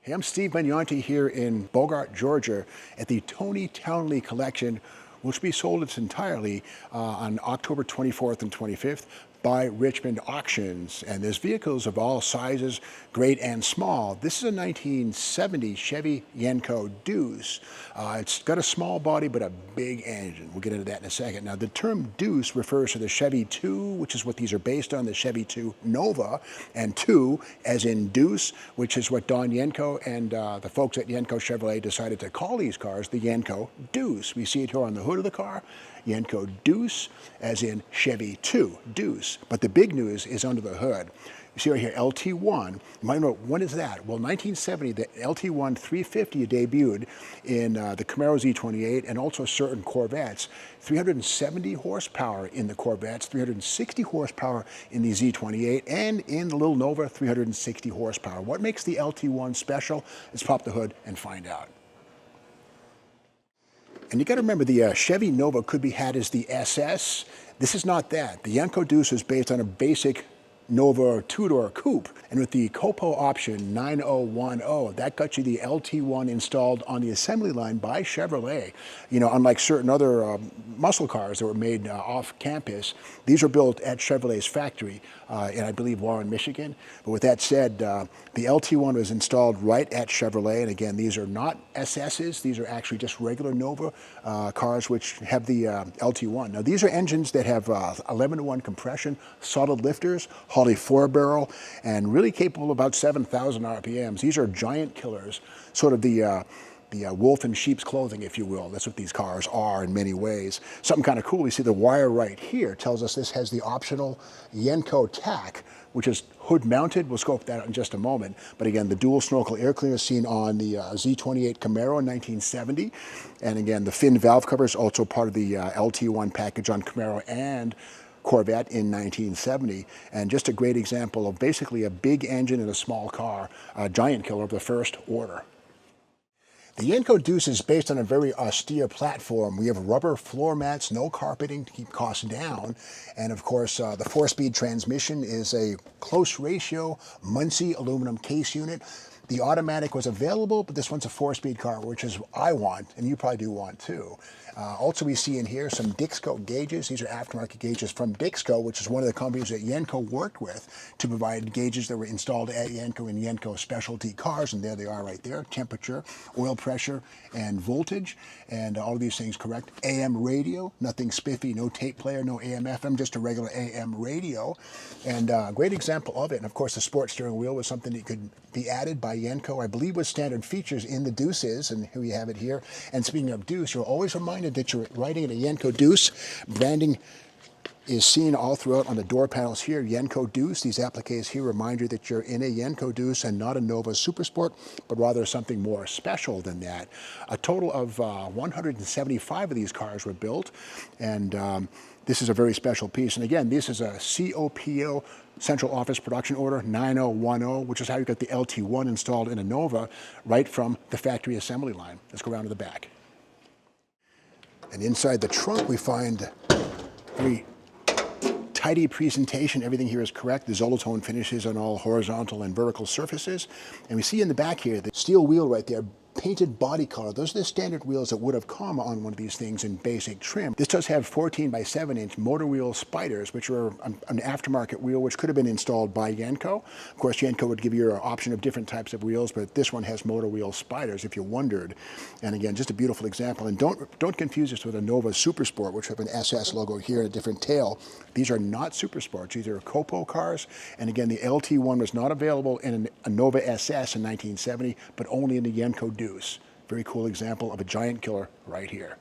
Hey, I'm Steve Magnante here in Bogart, Georgia at the Tony Townley collection, which will be sold its entirely on October 24th and 25th by Richmond Auctions. And there's vehicles of all sizes, great and small. This is a 1970 Chevy Yenko Deuce. It's got a small body but a big engine. We'll get into that in a second. Now, the term Deuce refers to the Chevy 2, which is what these are based on, the Chevy 2 Nova, and 2 as in Deuce, which is what Don Yenko and the folks at Yenko Chevrolet decided to call these cars, the Yenko Deuce. We see it here on the hood of the car, Yenko Deuce, as in Chevy 2 Deuce. But the big news is under the hood. You see right here, LT1. You might know, what is that? Well, 1970, the LT1 350 debuted in the Camaro Z28 and also certain Corvettes. 370 horsepower in the Corvettes, 360 horsepower in the Z28, and in the little Nova, 360 horsepower. What makes the LT1 special? Let's pop the hood and find out. And you got to remember, the Chevy Nova could be had as the SS. This is not that. The Yenko Deuce is based on a basic Nova two-door coupe, and with the COPO option 9010, that got you the LT1 installed on the assembly line by Chevrolet. You know, unlike certain other muscle cars that were made off campus, these are built at Chevrolet's factory in, I believe, Warren, Michigan. But with that said, the LT1 was installed right at Chevrolet, and again, these are not SSs. These are actually just regular Nova cars which have the LT1. Now, these are engines that have 11-to-1 compression, solid lifters, Holley 4-barrel, and really capable of about 7,000 RPMs. These are giant killers, sort of the wolf in sheep's clothing, if you will. That's what these cars are in many ways. Something kind of cool, we see the wire right here tells us this has the optional Yenko tack, which is hood mounted. We'll scope that out in just a moment. But again, the dual snorkel air cleaner seen on the Z28 Camaro in 1970. And again, the fin valve cover is also part of the LT1 package on Camaro and Corvette in 1970, and just a great example of basically a big engine in a small car, a giant killer of the first order. The Yenko Deuce is based on a very austere platform. We have rubber floor mats, no carpeting to keep costs down, and of course the 4-speed transmission is a close ratio Muncie aluminum case unit. The automatic was available, but this one's a 4-speed car, which is I want, and you probably do want too. Also, we see in here some Dixco gauges. These are aftermarket gauges from Dixco, which is one of the companies that Yenko worked with to provide gauges that were installed at Yenko and Yenko specialty cars. And there they are right there, temperature, oil pressure, and voltage. And all of these things correct. AM radio, nothing spiffy, no tape player, no AM FM, just a regular AM radio. And a great example of it. And of course, the sports steering wheel was something that could be added by Yenko, I believe, with standard features in the Deuces, and here we have it here. And speaking of Deuce, you're always reminded that you're riding in a Yenko Deuce. Branding is seen all throughout on the door panels here, Yenko Deuce. These appliques here remind you that you're in a Yenko Deuce and not a Nova Supersport, but rather something more special than that. A total of 175 of these cars were built, and this is a very special piece. And again, this is a COPO Central Office Production Order 9010, which is how you got the LT1 installed in a Nova right from the factory assembly line. Let's go around to the back. And inside the trunk, we find very tidy presentation. Everything here is correct. The Zolatone finishes on all horizontal and vertical surfaces. And we see in the back here the steel wheel right there, painted body color. Those are the standard wheels that would have come on one of these things in basic trim. This does have 14 by 7-inch motor wheel spiders, which are an aftermarket wheel which could have been installed by Yenko. Of course, Yenko would give you an option of different types of wheels, but this one has motor wheel spiders, if you wondered. And again, just a beautiful example. And don't confuse this with a Nova Supersport, which have an SS logo here and a different tail. These are not Supersports. These are COPO cars. And again, the LT1 was not available in a Nova SS in 1970, but only in the Yenko Deuce. Very cool example of a giant killer right here.